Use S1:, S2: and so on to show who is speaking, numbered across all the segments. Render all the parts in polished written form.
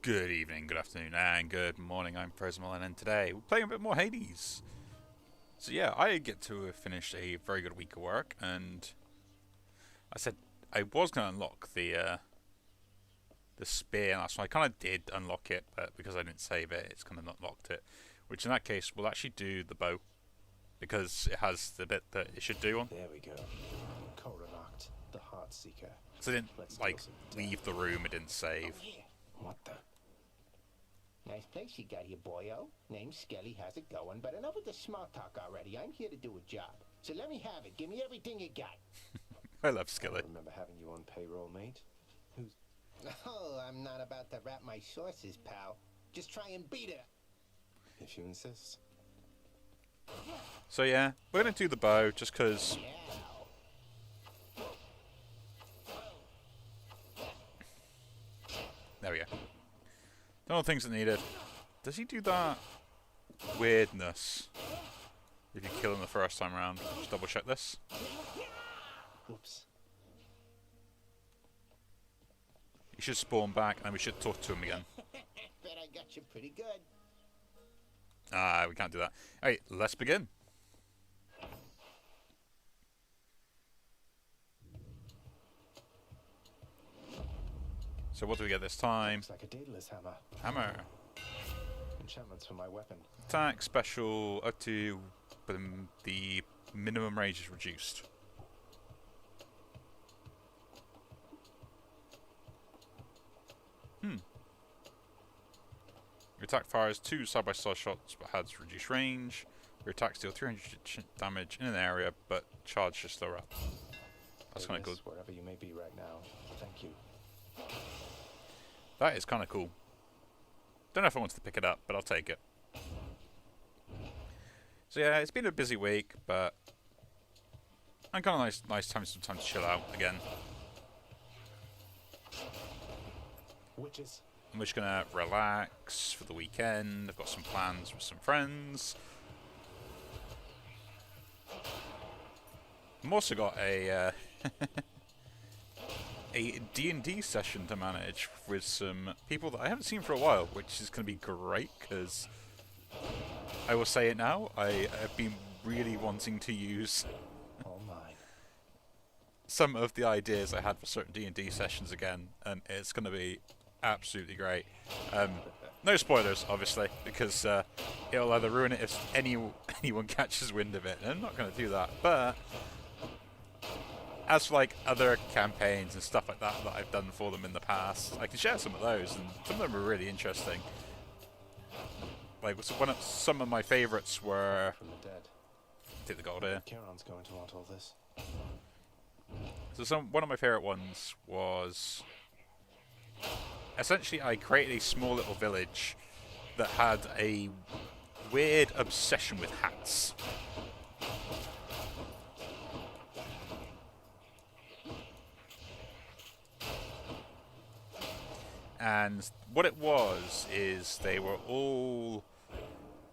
S1: Good evening, good afternoon, and good morning. I'm Frozen, and today we're playing a bit more Hades. So yeah, I get to finish a very good week of work, and I said I was going to unlock the spear, so I kind of did unlock it, but because I didn't save it, it's kind of not locked it. Which in that case, we'll actually do the bow, because it has the bit that it should do on.
S2: There we go. Coronach, the Heart Seeker.
S1: So I didn't leave the room, it didn't save.
S2: Oh, yeah. What the?
S3: Nice place you got here, boyo. Name's Skelly, how's it going? But enough with the small talk already. I'm here to do a job. So let me have it. Give me everything you got.
S1: I love Skelly.
S2: I remember having you on payroll, mate. Who's...
S3: Oh, I'm not about to wrap my sources, pal. Just try and beat it.
S2: If you insist.
S1: So yeah, we're going to do the bow, just because... There we go. Don't know things that needed. Does he do that weirdness if you kill him the first time around? Just double check this.
S2: Oops.
S1: He should spawn back and we should talk to him again.
S3: Bet I got you pretty good.
S1: We can't do that. Alright, let's begin. So what do we get this time?
S2: Looks like a Daedalus hammer.
S1: Hammer.
S2: Enchantments for my weapon.
S1: Attack, special, up to the minimum range is reduced. Your attack fires 2 side-by-side shots but has reduced range. Your attacks deal 300 damage in an area but charge just slower up. That's kind of good.
S2: Wherever you may be right now. Thank you.
S1: That is kind of cool. Don't know if I wanted to pick it up, but I'll take it. So yeah, it's been a busy week, but I'm kind of nice time sometimes to chill out again.
S2: Witches.
S1: I'm just gonna relax for the weekend. I've got some plans with some friends. I've also got a a D&D session to manage with some people that I haven't seen for a while, which is going to be great, because I will say it now, I have been really wanting to use
S2: All mine.
S1: some of the ideas I had for certain D&D sessions again, and it's going to be absolutely great. No spoilers, obviously, because it'll either ruin it if anyone catches wind of it, and I'm not going to do that, but as for like other campaigns and stuff like that that I've done for them in the past, I can share some of those, and some of them are really interesting. Like some of my favourites were.
S2: From the dead.
S1: Take the gold here.
S2: Charon's going to want all this.
S1: So one of my favourite ones was essentially I created a small little village that had a weird obsession with hats. And what it was is they were all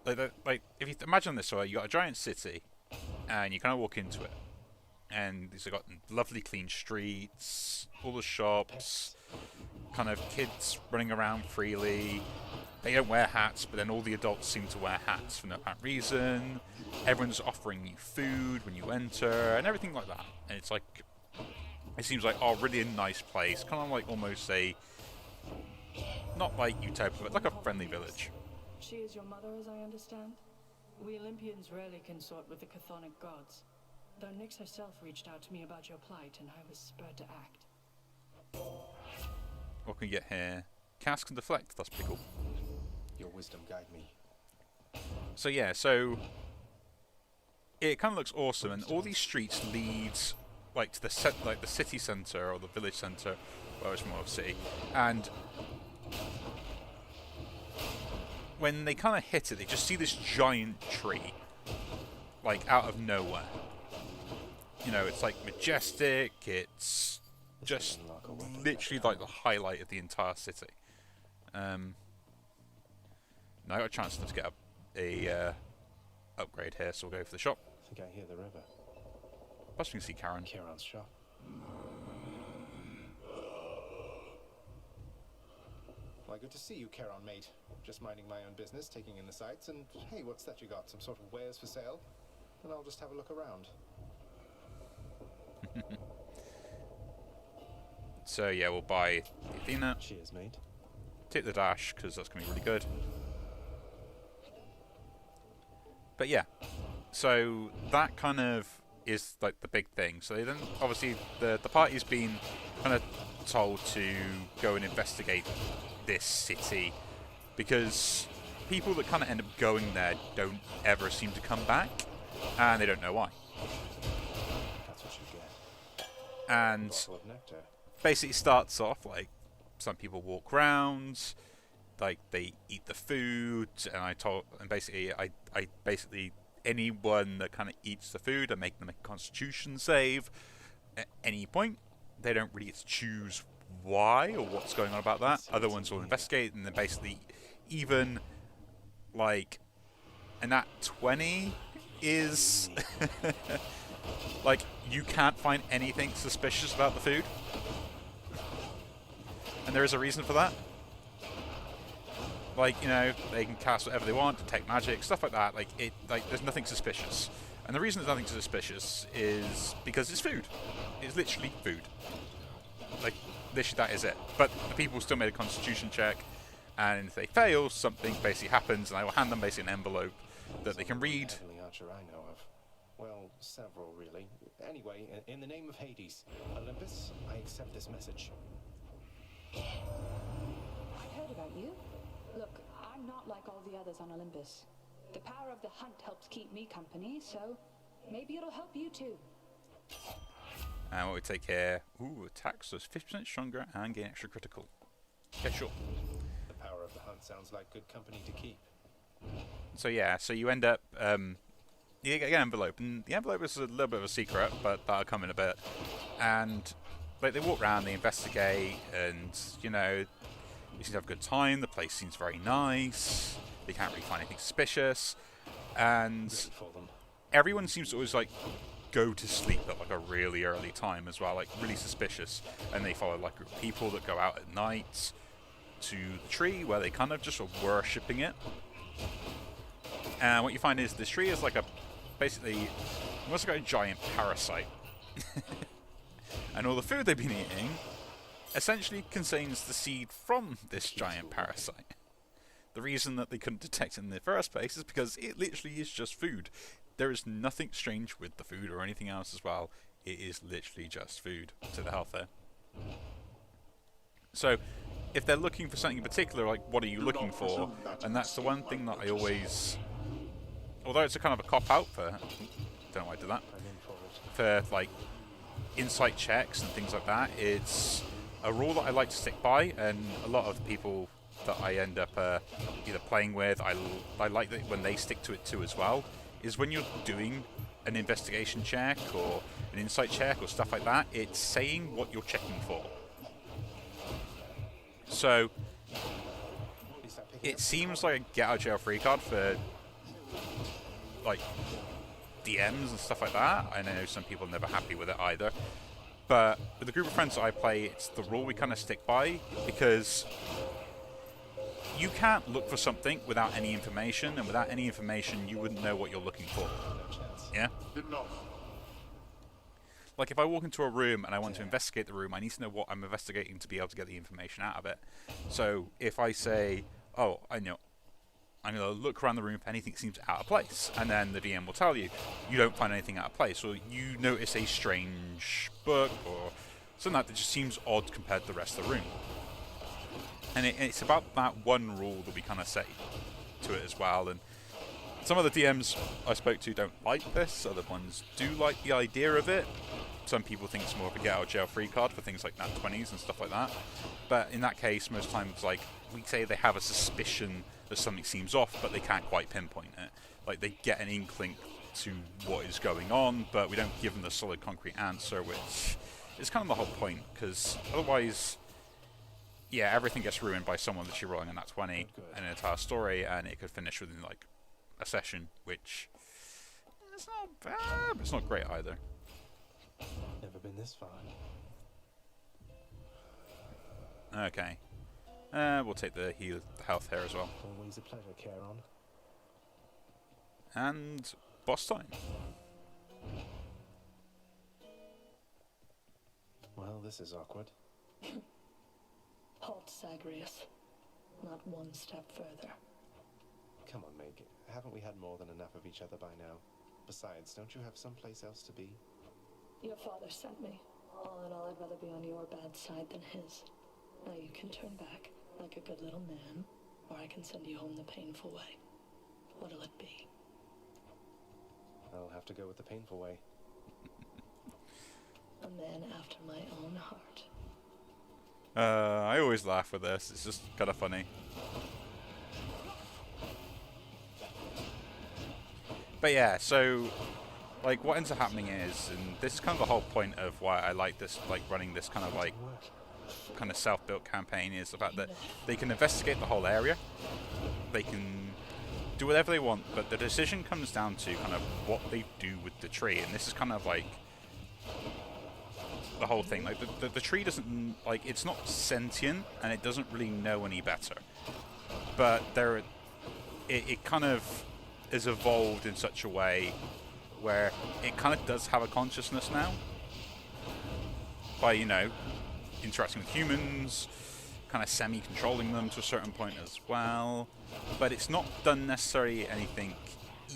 S1: like if you imagine this way, you got a giant city, and you kind of walk into it, and these have got lovely clean streets, all the shops, kind of kids running around freely. They don't wear hats, but then all the adults seem to wear hats for no apparent reason. Everyone's offering you food when you enter, and everything like that. And it's like, it seems like really a nice place, kind of like almost a. Not like Utopia, but like a friendly village.
S4: She is your mother, as I understand? We Olympians rarely consort with the chthonic gods, though Nyx herself reached out to me about your plight, and I was spurred to act.
S1: What can we get here? Cast and deflect, that's pretty cool.
S2: Your wisdom guide me.
S1: So yeah, so it kind of looks awesome, and all these streets lead like to the city centre or the village centre, well, it's more of a city, and when they kind of hit it, they just see this giant tree, like out of nowhere. You know, it's like majestic. It's just literally like the highlight of the entire city. Now I got a chance to get a upgrade here, so we'll go for the shop.
S2: I think I hear the river.
S1: Plus we can see Karen.
S2: Charon's shop. why, good to see you, Charon, mate. Just minding my own business, taking in the sights, and hey, what's that you got? Some sort of wares for sale? Then I'll just have a look around.
S1: So yeah, we'll buy the Athena,
S2: Cheers, mate.
S1: take the dash, because that's going to be really good. But yeah, so that kind of is like the big thing. So then obviously the party's been kind of told to go and investigate this city, because people that kind of end up going there don't ever seem to come back, and they don't know why.
S2: That's what you get.
S1: And
S2: Bottle of nectar.
S1: basically starts off like some people walk around, like they eat the food, and basically I basically anyone that kind of eats the food, I make them a Constitution save at any point. They don't really get to choose why or what's going on about that. Other ones will investigate, and then basically even like and that 20 is like you can't find anything suspicious about the food, and there is a reason for that. Like, you know, they can cast whatever they want, detect magic, stuff like that. Like there's nothing suspicious, and the reason there's nothing suspicious is because it's food. It's literally food. Like, literally that is it. But the people still made a Constitution check, and if they fail, something basically happens, and I will hand them basically an envelope that they can read.
S2: Heavenly Archer I know of. Well, several, really. Anyway, in the name of Hades, Olympus, I accept this message.
S5: I've heard about you. Look, I'm not like all the others on Olympus. The power of the hunt helps keep me company, so maybe it'll help you too.
S1: And what we take here, attacks us 50% stronger and gain extra critical. Okay, sure.
S2: The power of the hunt sounds like good company to keep.
S1: So yeah, so you end up, you get an envelope, and the envelope is a little bit of a secret, but that'll come in a bit. And like they walk around, they investigate, and you know, they seem to have a good time. The place seems very nice. They can't really find anything suspicious, and
S2: Ready for them.
S1: everyone seems to always like go to sleep at like a really early time as well, like really suspicious. And they follow like a group of people that go out at night to the tree where they kind of just are worshipping it. And what you find is this tree is like basically almost like a giant parasite. And all the food they've been eating essentially contains the seed from this giant parasite. The reason that they couldn't detect it in the first place is because it literally is just food. There is nothing strange with the food or anything else as well. It is literally just food to the health there. So, if they're looking for something in particular, like what are you looking for? And that's the one thing that I always, although it's a kind of a cop-out for, don't know why I did that,
S2: I'm in for it.
S1: for like insight checks and things like that, it's a rule that I like to stick by, and a lot of people that I end up either playing with, I like that when they stick to it too as well, is when you're doing an investigation check or an insight check or stuff like that, it's saying what you're checking for. So
S2: Is that picking
S1: it
S2: up?
S1: seems like a get out of jail free card for like DMs and stuff like that. I know some people are never happy with it either, but with the group of friends that I play, it's the rule we kind of stick by, because you can't look for something without any information, and without any information you wouldn't know what you're looking for.
S2: No chance.
S1: Yeah? Like if I walk into a room and I want to investigate the room, I need to know what I'm investigating to be able to get the information out of it. So if I say, oh, I know, I'm going to look around the room if anything seems out of place, and then the DM will tell you, you don't find anything out of place, or you notice a strange book or something that just seems odd compared to the rest of the room. And it's about that one rule that we kind of say to it as well. And some of the DMs I spoke to don't like this. Other ones do like the idea of it. Some people think it's more of a get out of jail free card for things like nat 20s and stuff like that. But in that case, most times, like, we say they have a suspicion that something seems off, but they can't quite pinpoint it. Like, they get an inkling to what is going on, but we don't give them the solid concrete answer, which is kind of the whole point, because otherwise, yeah, everything gets ruined by someone that you're rolling on that 20 and an entire story, and it could finish within like a session, which it's not bad, but it's not great either.
S2: Never been this far.
S1: Okay. We'll take the health here as well.
S2: Always a pleasure, Charon.
S1: And boss time.
S2: Well, this is awkward.
S4: Halt, Zagreus. Not one step further.
S2: Come on, Meg. Haven't we had more than enough of each other by now? Besides, don't you have someplace else to be?
S4: Your father sent me. All in all, I'd rather be on your bad side than his. Now you can turn back, like a good little man, or I can send you home the painful way. What'll it be?
S2: I'll have to go with the painful way.
S4: A man after my own heart.
S1: I always laugh with this. It's just kind of funny. But yeah, so like what ends up happening is, and this is kind of the whole point of why I like this, like running this kind of self-built campaign, is the fact that they can investigate the whole area, they can do whatever they want, but the decision comes down to kind of what they do with the tree, and this is kind of like the whole thing. Like the tree doesn't, like, it's not sentient and it doesn't really know any better, but it kind of is evolved in such a way where it kind of does have a consciousness now by, you know, interacting with humans, kind of semi-controlling them to a certain point as well, but it's not done necessarily anything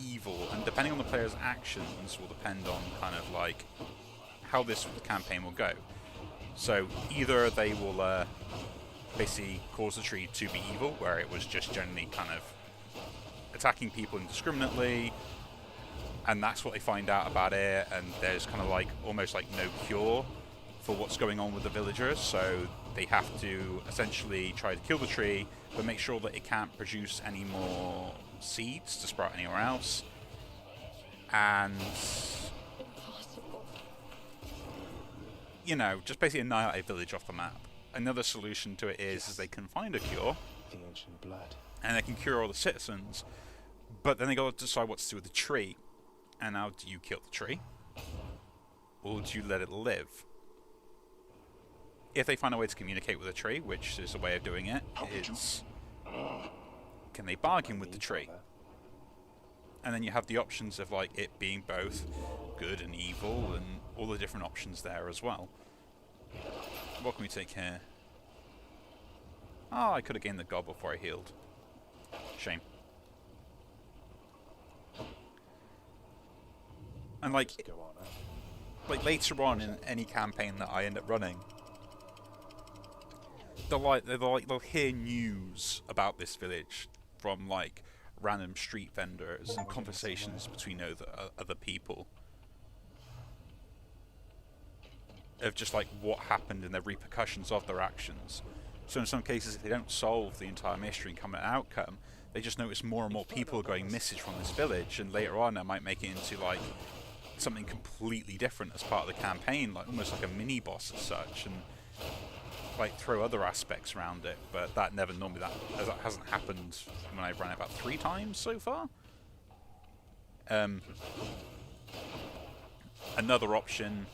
S1: evil, and depending on the player's actions will depend on kind of like how this campaign will go. So either they will basically cause the tree to be evil, where it was just generally kind of attacking people indiscriminately, and that's what they find out about it, and there's kind of like almost like no cure for what's going on with the villagers, so they have to essentially try to kill the tree but make sure that it can't produce any more seeds to sprout anywhere else, and you know, just basically annihilate a village off the map. Another solution to it is they can find a cure,
S2: The ancient blood.
S1: and they can cure all the citizens, but then they got to decide what to do with the tree. And now, do you kill the tree, or do you let it live? If they find a way to communicate with the tree, which is a way of doing it, is can they bargain with the tree? And then you have the options of like it being both good and evil, and all the different options there as well. What can we take here? Oh, I could have gained the god before I healed. Shame. And like
S2: Go on, huh?
S1: like later on in any campaign that I end up running, they'll hear news about this village from like random street vendors and conversations between other people of just like what happened and the repercussions of their actions. So in some cases, if they don't solve the entire mystery and come at an outcome, they just notice more and more people going missing from this village, and later on, they might make it into like something completely different as part of the campaign, like almost like a mini boss as such, and like throw other aspects around it. But that never normally that hasn't happened when I've run it about 3 times so far. Another option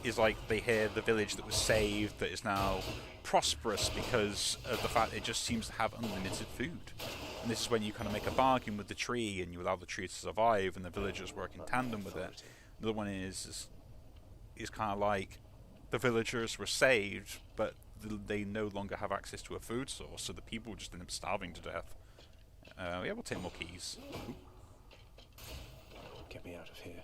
S1: is like they hear the village that was saved that is now prosperous because of the fact it just seems to have unlimited food. And this is when you kind of make a bargain with the tree and you allow the tree to survive and the villagers work in tandem with it. Another one is kind of like the villagers were saved, but they no longer have access to a food source, so the people just end up starving to death. Yeah, we'll take more keys.
S2: Get me out of here.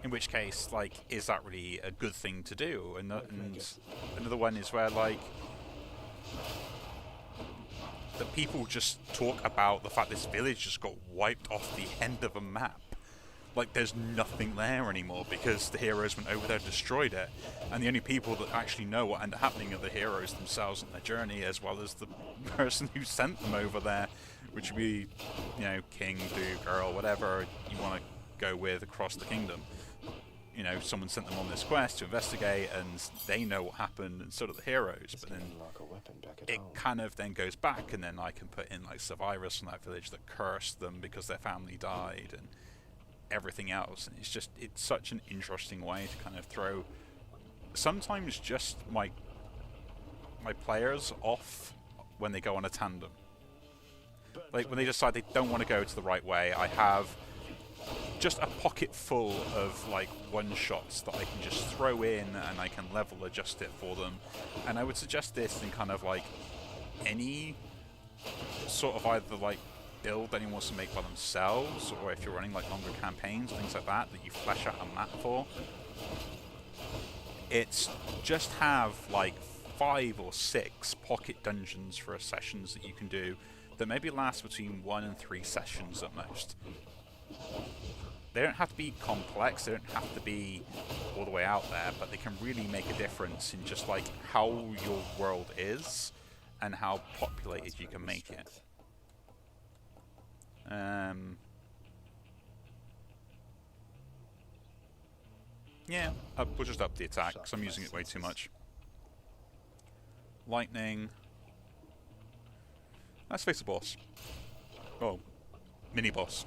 S1: In which case, like, is that really a good thing to do? And another one is where, like, the people just talk about the fact this village just got wiped off the end of a map. Like, there's nothing there anymore because the heroes went over there and destroyed it. And the only people that actually know what ended up happening are the heroes themselves and their journey, as well as the person who sent them over there, which would be, you know, king, duke, earl, whatever you want to go with across the kingdom. You know, someone sent them on this quest to investigate, and they know what happened, and so do the heroes. But then it kind of then goes back, and then I can put in like survivors from that village that cursed them because their family died, and everything else. And it's such an interesting way to kind of throw sometimes just my my players off when they go on a tandem. Like when they decide they don't want to go to the right way, I have just a pocket full of like one-shots that I can just throw in and I can level adjust it for them. And I would suggest this in kind of like any sort of either like build that anyone wants to make by themselves, or if you're running like longer campaigns, things like that you flesh out a map for. It's just have like 5 or 6 pocket dungeons for sessions that you can do that maybe last between 1 and 3 sessions at most. They don't have to be complex, they don't have to be all the way out there, but they can really make a difference in just like how your world is and how populated you can make it. Yeah, we'll just up the attack because I'm using it way too much. Lightning. Let's face the boss. Oh, mini boss.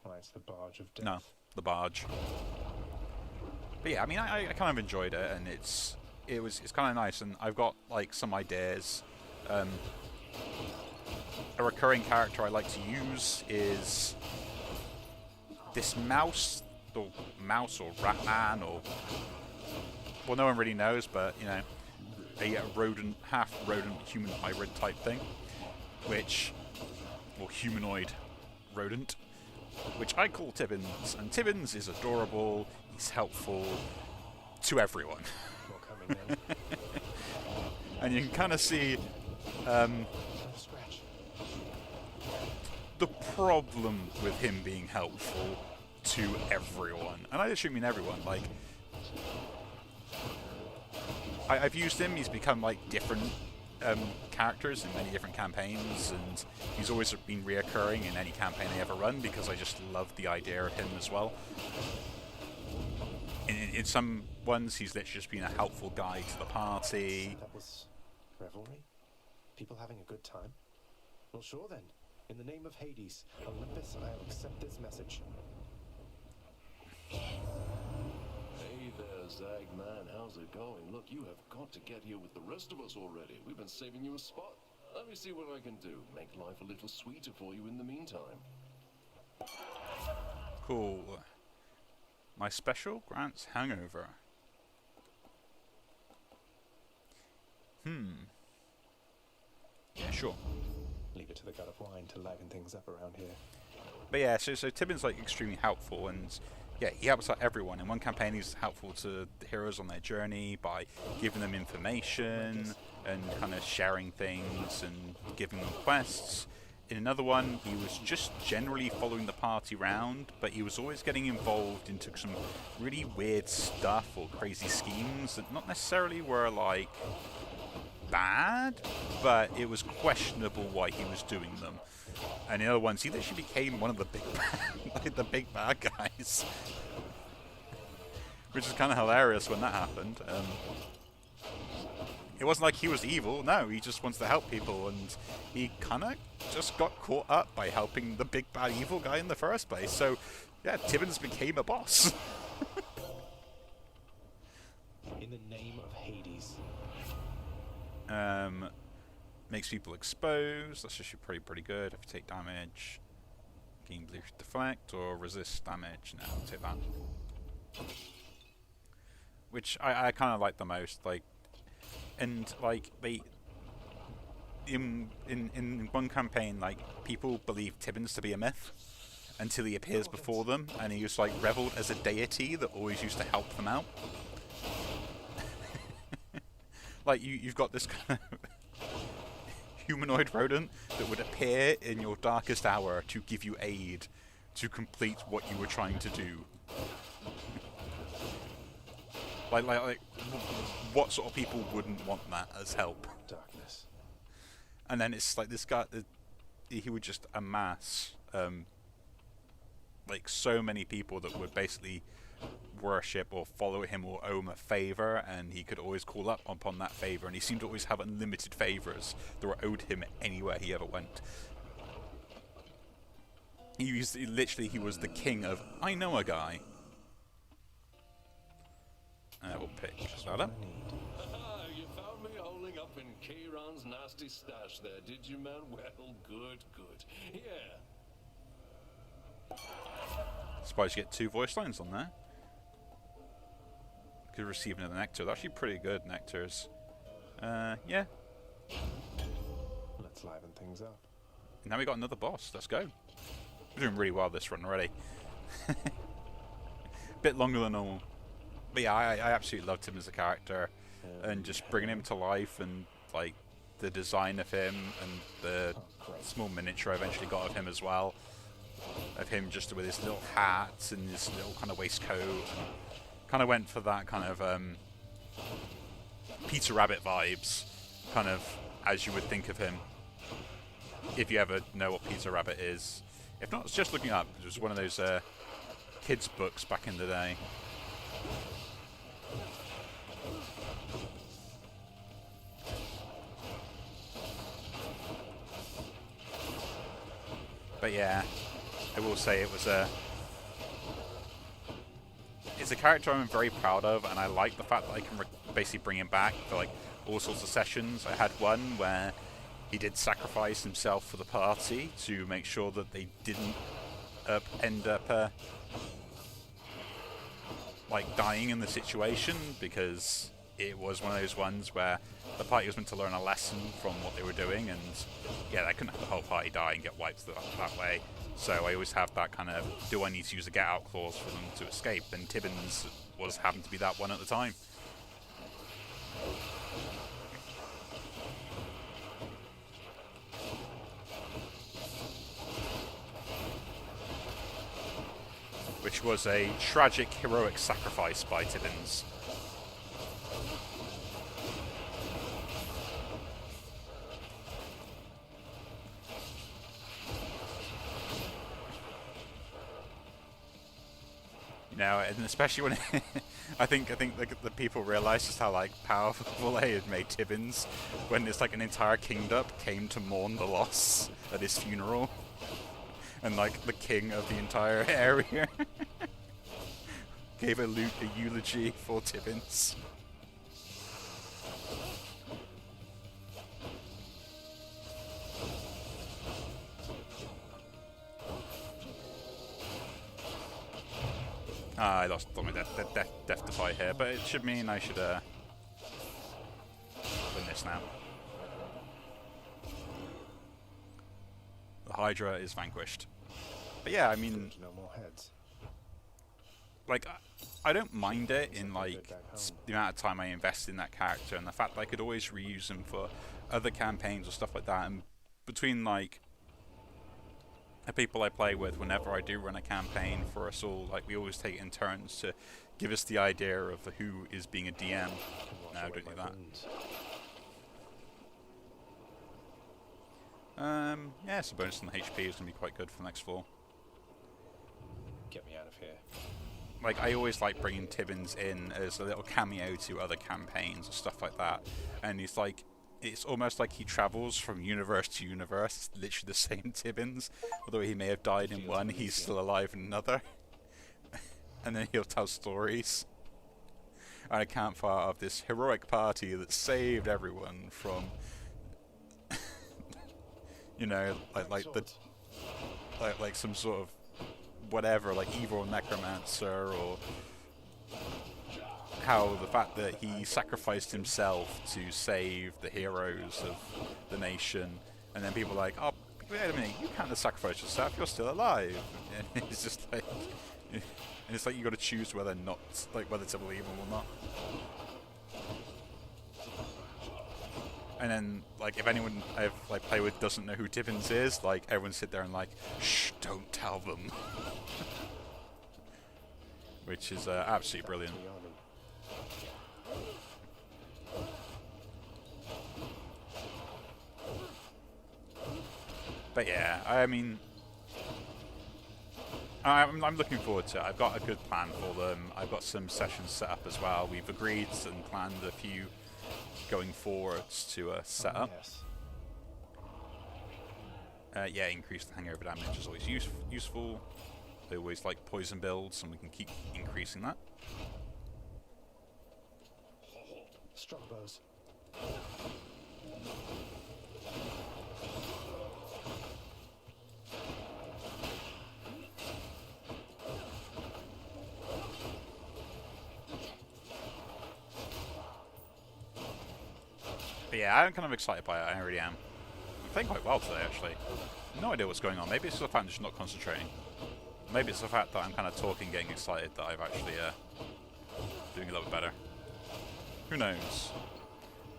S2: Why, it's the barge of death.
S1: No, the barge. But yeah, I mean, I kind of enjoyed it, and it's kind of nice, and I've got like some ideas. A recurring character I like to use is this mouse or rat man, or well, no one really knows, but you know, a rodent, half rodent human hybrid type thing, or humanoid rodent, which I call Tibbins, and Tibbins is adorable. He's helpful to everyone.
S2: More coming in.
S1: And you can kind of see the problem with him being helpful to everyone. And I actually mean everyone. Like, I've used him. He's become like different characters in many different campaigns, and he's always been reoccurring in any campaign I ever run because I just love the idea of him as well. In some ones, he's literally just been a helpful guide to the party.
S2: That was revelry? People having a good time? Well, sure then. In the name of Hades, Olympus, I'll accept this message.
S6: Hey there, Zagman. How's it going? Look, you have got to get here with the rest of us already. We've been saving you a spot. Let me see what I can do. Make life a little sweeter for you in the meantime.
S1: Cool. My special grants hangover. Yeah, sure.
S2: Leave it to the god of wine to liven things up around here.
S1: But yeah, so Tibbin's like extremely helpful, and yeah, he helps out everyone. In one campaign, he's helpful to the heroes on their journey by giving them information and kind of sharing things and giving them quests. In another one, he was just generally following the party around, but he was always getting involved into some really weird stuff or crazy schemes that not necessarily were like bad, but it was questionable why he was doing them. And in other ones, he literally became one of the big like the big bad guys, which is kind of hilarious when that happened. It wasn't like he was evil, no, he just wants to help people, and he kind of just got caught up by helping the big bad evil guy in the first place. So, yeah, Tibbins became a boss.
S2: In the name of Hades.
S1: Makes people exposed, that's actually pretty good. If you take damage, gain blue deflect, or resist damage, no, I'll take that. Which I kind of like the most, like, and like they in one campaign, like people believe Tibbins to be a myth until he appears before them, and he was like reveled as a deity that always used to help them out. Like you've got this kind of humanoid rodent that would appear in your darkest hour to give you aid to complete what you were trying to do. Like, what sort of people wouldn't want that as help?
S2: Darkness.
S1: And then it's like this guy, he would just amass, like so many people that would basically worship or follow him or owe him a favor, and he could always call up upon that favor, and he seemed to always have unlimited favors that were owed him anywhere he ever went. He was the king of, I know a guy. We'll pick
S2: Just
S1: that
S2: what
S1: up.
S2: I need.
S6: You found me holding up in Kieran's nasty stash there, did you, man? Well, good, good. Yeah.
S1: Surprised you get 2 voice lines on there. Could receive another nectar. They're actually pretty good nectars. Yeah.
S2: Let's liven things up.
S1: Now we got another boss. Let's go. We're doing really well this run already. Bit longer than normal. But yeah, I absolutely loved him as a character. And just bringing him to life, and like the design of him and the small miniature I eventually got of him as well. Of him just with his little hat and his little kind of waistcoat. Kind of went for that kind of Peter Rabbit vibes, kind of as you would think of him. If you ever know what Peter Rabbit is. If not, it's just looking up. It was one of those kids' books back in the day. But yeah, I will say it was it's a character I'm very proud of, and I like the fact that I can basically bring him back for like all sorts of sessions. I had one where he did sacrifice himself for the party to make sure that they didn't end up like dying in the situation, because it was one of those ones where the party was meant to learn a lesson from what they were doing, and yeah, they couldn't have the whole party die and get wiped that way. So I always have that kind of, do I need to use a get out clause for them to escape? And Tibbins happened to be that one at the time. Which was a tragic, heroic sacrifice by Tibbins. You know, and especially when I think the people realised just how like powerful they had made Tibbins when it's like an entire kingdom came to mourn the loss at his funeral, and like the king of the entire area gave a eulogy for Tibbins. I lost on my death defy here, but it should mean I should win this now. The Hydra is vanquished. But yeah, I mean,
S2: No more heads.
S1: like, I don't mind it in like the amount of time I invest in that character, and the fact that I could always reuse him for other campaigns or stuff like that. And between like the people I play with, whenever I do run a campaign for us all, like we always take it in turns to give us the idea of who is being a DM. No, don't do that. Yeah, so bonus on the HP is going to be quite good for the next floor.
S2: Get me out of here.
S1: Like, I always like bringing Tibbins in as a little cameo to other campaigns and stuff like that. And he's like, it's almost like he travels from universe to universe. It's literally the same Tibbins. Although he may have died in one, he's still alive in another. And then he'll tell stories at a campfire of this heroic party that saved everyone from, you know, like some sort of whatever, like evil necromancer, or how the fact that he sacrificed himself to save the heroes of the nation, and then people are like, oh, wait a minute, you can't have sacrificed yourself, you're still alive. And it's just like, and it's like you got to choose whether to believe him or not. And then, like, if anyone I've like played with doesn't know who Tibbins is, like, everyone sit there and like, shh, don't tell them. Which is absolutely brilliant. But yeah, I mean, I'm looking forward to it. I've got a good plan for them. I've got some sessions set up as well. We've agreed and planned a few going forwards to set up.
S2: Yes.
S1: Yeah, increase the hangover damage is always useful. They always like poison builds, and we can keep increasing that.
S2: Strongbows.
S1: But yeah, I'm kind of excited by it. I really am. I'm playing quite well today, actually. No idea what's going on. Maybe it's the fact I'm just not concentrating. Maybe it's the fact that I'm kind of talking, getting excited, that I've actually doing a little bit better. Who knows?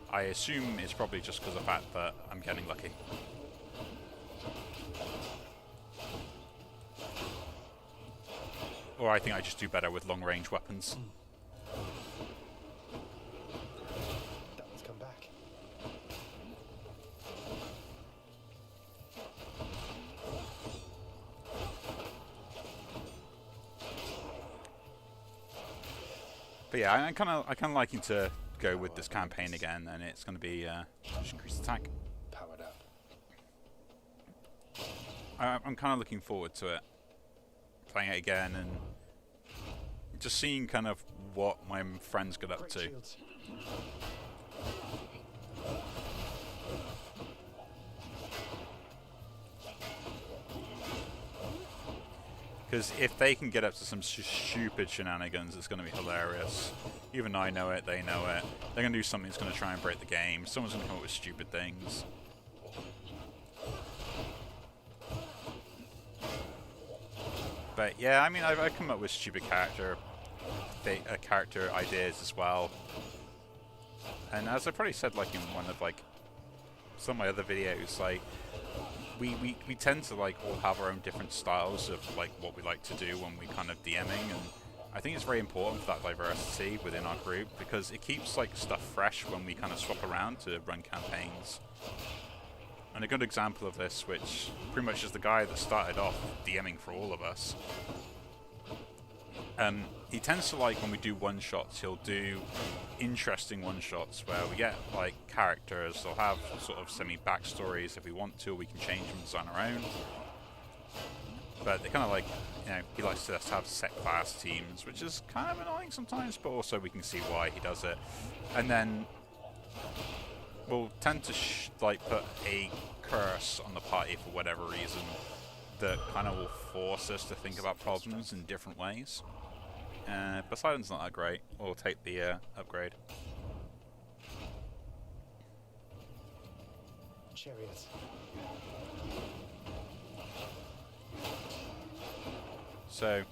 S1: I assume it's probably just because of the fact that I'm getting lucky. Or I think I just do better with long-range weapons.
S2: That one's come back.
S1: But yeah, I'm kind of liking to go with this campaign again, and it's going to be just increased attack.
S2: Powered up.
S1: I'm kind of looking forward to it, playing it again, and just seeing kind of what my friends get up
S2: Great
S1: to.
S2: shields.
S1: Because if they can get up to some stupid shenanigans, it's going to be hilarious. Even I know it, they know it. They're going to do something that's going to try and break the game. Someone's going to come up with stupid things. But yeah, I mean, I've come up with stupid character ideas as well. And as I probably said, like in one of like some of my other videos, like we tend to like all have our own different styles of like what we like to do when we kind of DMing, and I think it's very important for that diversity within our group because it keeps like stuff fresh when we kind of swap around to run campaigns. And a good example of this, which pretty much is the guy that started off DMing for all of us. He tends to like, when we do one-shots, he'll do interesting one-shots where we get like characters, they'll have sort of semi-backstories if we want to, we can change them, design our own. But they kind of like, you know, he likes to just have set class teams, which is kind of annoying sometimes, but also we can see why he does it. And then we'll tend to like put a curse on the party for whatever reason that kind of will force us to think about problems in different ways. Poseidon's not that great. We'll take the upgrade.
S2: Chariots.
S1: So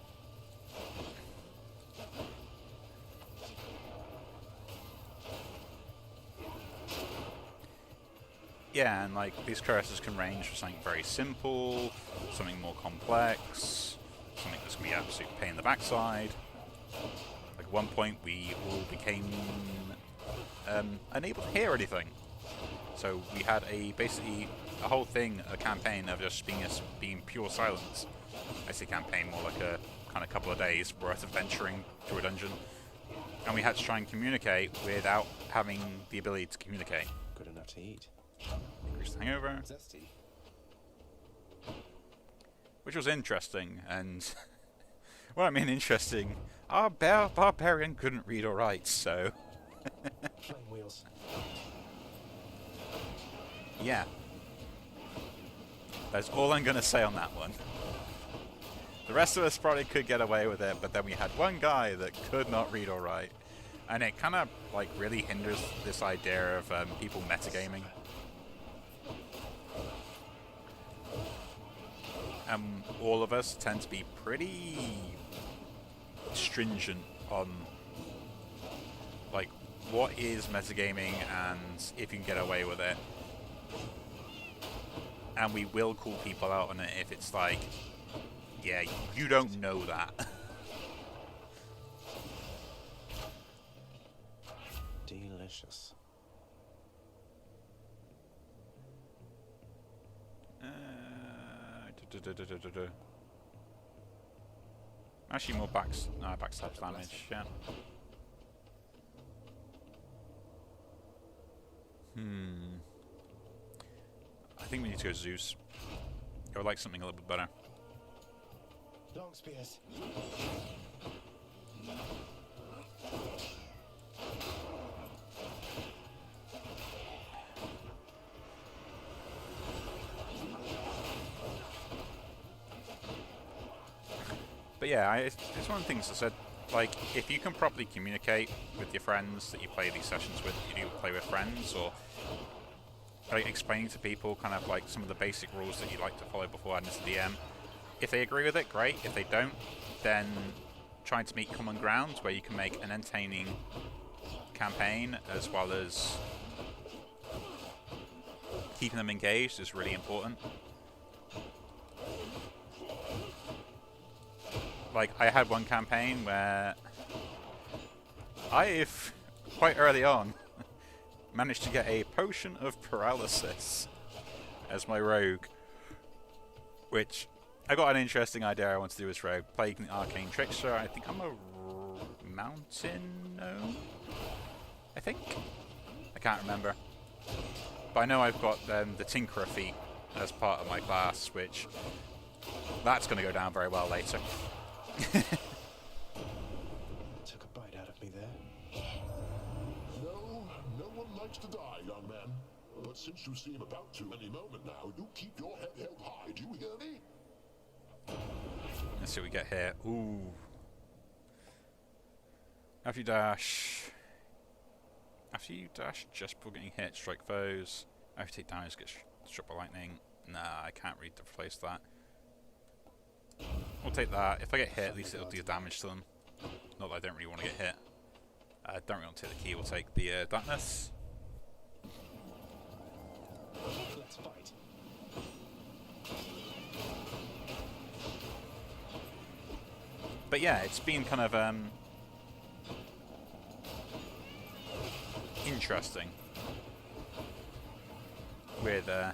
S1: yeah, and like these curses can range from something very simple, something more complex, something that's gonna be absolute pain in the backside. Like at one point we all became unable to hear anything. So we had basically a whole thing, a campaign of just being pure silence. I say campaign, more like a kind of couple of days worth of venturing through a dungeon. And we had to try and communicate without having the ability to communicate.
S2: Good enough to eat.
S1: Increased hangover.
S2: Zesty.
S1: Which was interesting, and well, I mean interesting, our barbarian couldn't read or write, so
S2: Flame wheels.
S1: yeah. That's all I'm going to say on that one. The rest of us probably could get away with it, but then we had one guy that could not read or write, and it kind of like really hinders this idea of people metagaming. All of us tend to be pretty stringent on like what is metagaming and if you can get away with it. And we will call people out on it if it's like, yeah, you don't know that.
S2: Delicious.
S1: Actually, more backstab damage, yeah. I think we need to go Zeus. I would like something a little bit better.
S2: Long spears.
S1: But yeah, it's one of the things I said. Like, if you can properly communicate with your friends that you play these sessions with, you do play with friends, or like explaining to people kind of like some of the basic rules that you like to follow before adding to the DM. If they agree with it, great. If they don't, then trying to meet common ground where you can make an entertaining campaign as well as keeping them engaged is really important. Like, I had one campaign where I've, quite early on, managed to get a potion of paralysis as my rogue, which I got an interesting idea I want to do as rogue, playing the arcane trickster. I think I'm a mountain gnome, I think? I can't remember. But I know I've got the Tinkerer feat as part of my class, which that's going to go down very well later.
S2: Took a bite out of me there.
S7: No one likes to die, young man. But since you seem about to any moment now, you keep your head held high. Do you hear me?
S1: Let's see what we get here. Ooh. After you dash just before getting hit, strike foes. After you take damage, get struck by lightning. Nah, I can't read to replace that. We'll take that. If I get hit, at least it'll do damage to them. Not that I don't really want to get hit. I don't really want to take the key. We'll take the darkness.
S2: Let's fight.
S1: But yeah, it's been kind of interesting with I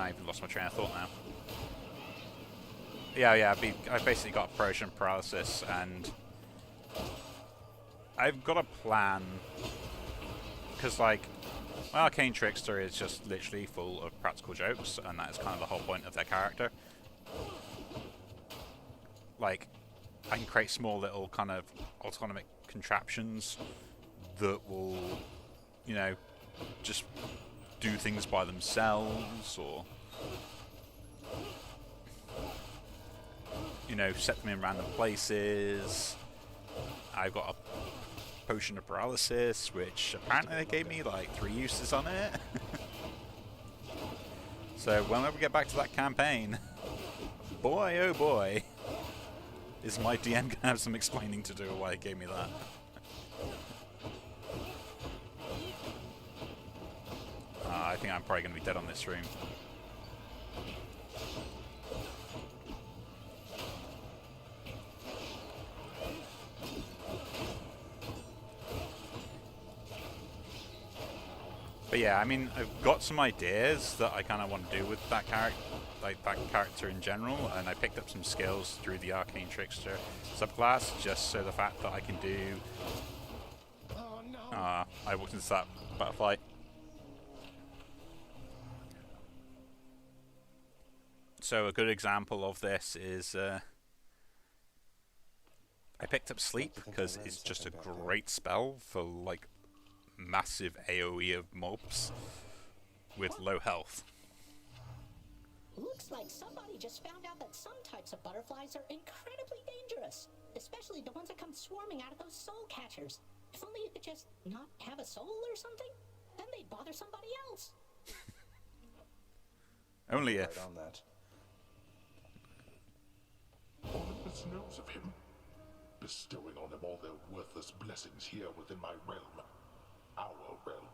S1: even lost my train of thought now. Yeah, I've basically got potion paralysis, and I've got a plan, because like my arcane trickster is just literally full of practical jokes, and that is kind of the whole point of their character. Like, I can create small little kind of autonomic contraptions that will, you know, just do things by themselves, or, you know, set them in random places. I've got a potion of paralysis, which apparently they gave me like 3 uses on it. So whenever we get back to that campaign, boy oh boy, is my DM gonna have some explaining to do why it gave me that. I think I'm probably gonna be dead on this room. But yeah, I mean, I've got some ideas that I kind of want to do with that character, like that character in general, and I picked up some skills through the Arcane Trickster subclass, just so the fact that I can do.
S2: Oh no!
S1: I walked into that butterfly. So a good example of this is I picked up Sleep because it's just a great spell for like massive AoE of mobs with low health.
S8: Looks like somebody just found out that some types of butterflies are incredibly dangerous, especially the ones that come swarming out of those soul catchers. If only you could just not have a soul or something, then they'd bother somebody else.
S1: Only if.
S2: Right on that.
S7: Olympus knows of him, bestowing on him all their worthless blessings here within my realm. Our realm.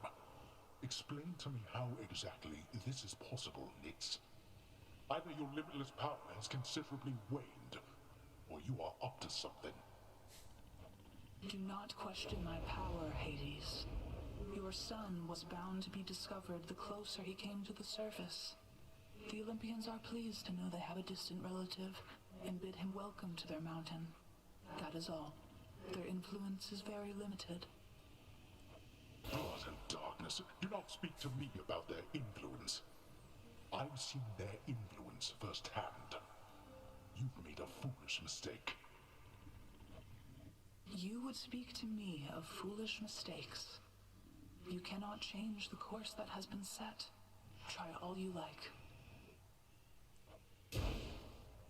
S7: Explain to me how exactly this is possible, Nix. Either your limitless power has considerably waned, or you are up to something.
S9: Do not question my power, Hades. Your son was bound to be discovered the closer he came to the surface. The Olympians are pleased to know they have a distant relative and bid him welcome to their mountain. That is all. Their influence is very limited.
S7: Blood and darkness, do not speak to me about their influence. I've seen their influence firsthand. You've made a foolish mistake.
S9: You would speak to me of foolish mistakes. You cannot change the course that has been set. Try all you like.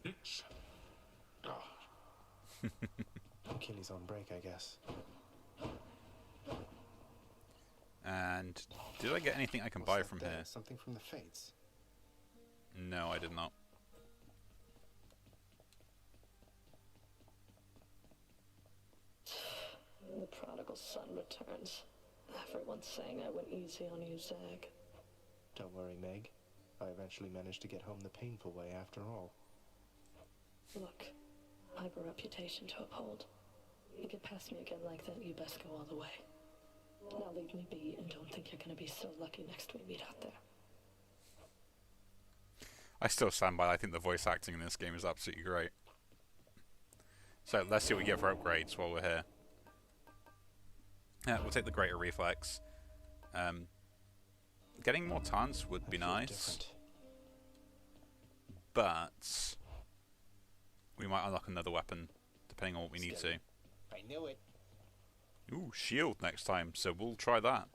S7: Nix,
S2: Achilles on break, I guess.
S1: And did I get anything I can
S2: What's
S1: buy
S2: that
S1: from
S2: there?
S1: here?
S2: Something from the Fates.
S1: No, I did not.
S4: The prodigal son returns. Everyone's saying I went easy on you, Zag.
S2: Don't worry, Meg. I eventually managed to get home the painful way after all.
S4: Look, I have a reputation to uphold. You get past me again like that, you best go all the way. Now leave me be and don't think you're gonna be so lucky next we meet out there.
S1: I still stand by. I think the voice acting in this game is absolutely great. So let's see what we get for upgrades while we're here. We'll take the greater reflex. Getting more taunts would be nice,
S2: Different.
S1: but we might unlock another weapon depending on what we need to.
S3: I knew it.
S1: Ooh, shield next time, so we'll try that.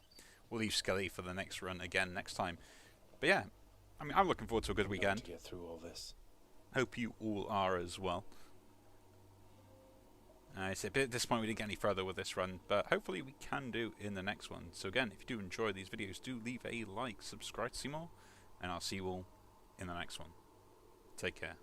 S1: We'll leave Skelly for the next run again next time. But yeah, I mean, I'm looking forward to a good weekend.
S2: To get through all this.
S1: Hope you all are as well. It's a bit disappointing we didn't get any further with this run, but hopefully we can do in the next one. So again, if you do enjoy these videos, do leave a like, subscribe to see more, and I'll see you all in the next one. Take care.